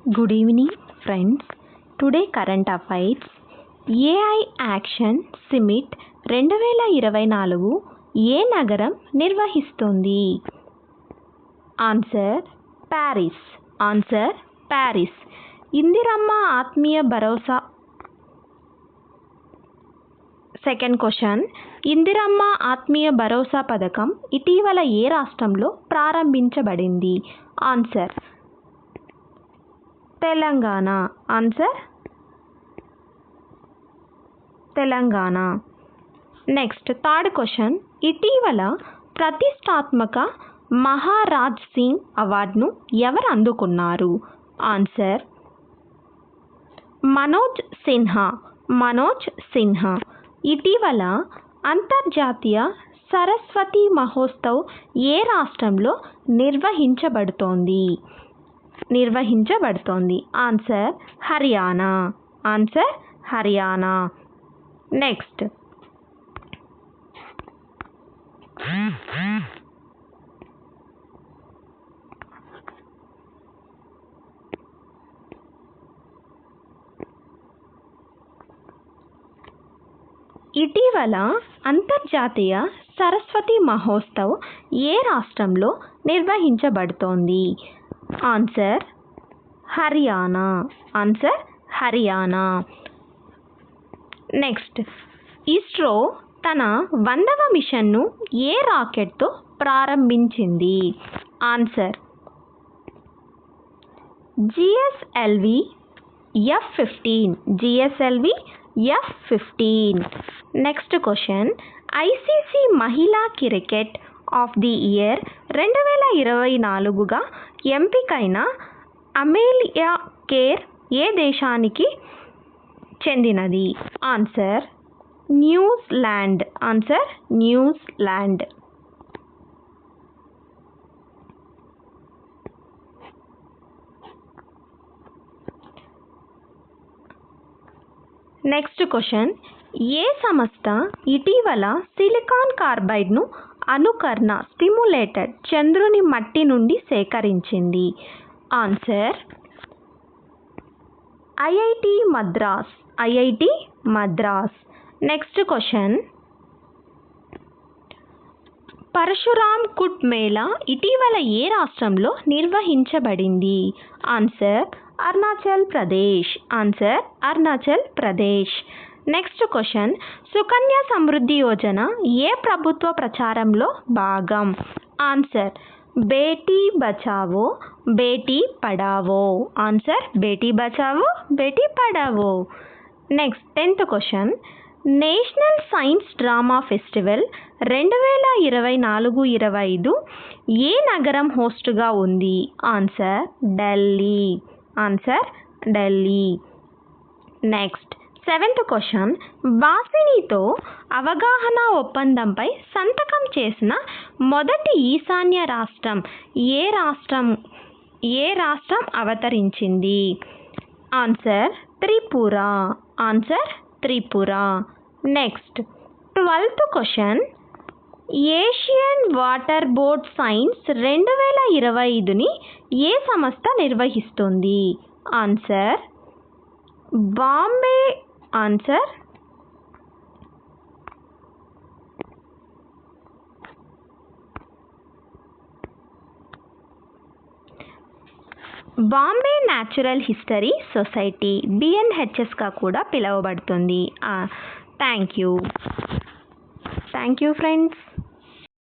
Good evening, friends. Today current affairs. AI action summit 2024 ఏ నగరం నిర్వహిస్తుంది? Answer Paris. Indiramma ఆత్మీయ భరోసా. Second question, Indiramma ఆత్మీయ భరోసా పథకం ఇటీవల ఏ రాష్ట్రంలో ప్రారంభించబడింది? Answer Telangana. Answer Telangana. Next third question, ఇటీవల ప్రతిష్టాత్మక మహారాజ్ సింగ్ అవార్డును ఎవరు అందుకున్నారు? ఆన్సర్ మనోజ్ సిన్హా. ఇటీవల అంతర్జాతీయ సరస్వతి మహోత్సవ్ ఏ రాష్ట్రంలో నిర్వహించబడుతోంది? ఆన్సర్ హర్యానా. నెక్స్ట్ ఇటీవల అంతర్జాతీయ సరస్వతి మహోత్సవ్ ఏ రాష్ట్రంలో నిర్వహించబడుతోంది? ఆన్సర్ హర్యానా. నెక్స్ట్ ఇస్రో తన 100వ మిషన్ను ఏ రాకెట్తో ప్రారంభించింది? Answer GSLV F-15. Next question, ICC మహిళా క్రికెట్ ఆఫ్ ది ఇయర్ 2024గా ఎంపికైన అమేలియా కేర్ ఏ దేశానికి చెందినది? Answer New Zealand. నెక్స్ట్ క్వశ్చన్, ఏ సంస్థ ఇటీవల సిలికాన్ కార్బైడ్ను అనుకరణ స్టిమ్యులేటెడ్ చంద్రుని మట్టి నుండి సేకరించింది? Answer IIT Madras. Next question, Parashuram Kund Mela ఇటీవల ఏ రాష్ట్రంలో నిర్వహించబడింది? Answer Arunachal Pradesh. Next question, Sukanya Samriddhi Yojana ఏ ప్రభుత్వ ప్రచారంలో భాగం? Answer Beti Bachao Beti Padhao. Answer Beti Bachao Beti Padhao. Next 10th question, national science drama festival 2024-25 ఏ నగరం హోస్ట్గా ఉంది? Answer Delhi. Next 7th question, బాసినీతో అవగాహన ఒప్పందంపై సంతకం చేసిన మొదటి ఈశాన్య రాష్ట్రం ఏ రాష్ట్రం అవతరించింది? Answer Tripura. Next 12th question, Asian water bird census 2025ని ఏ సంస్థ నిర్వహిస్తుంది? Answer Bombay natural history society, BNHSగా కూడా పిలువబడుతుంది. Thank you friends.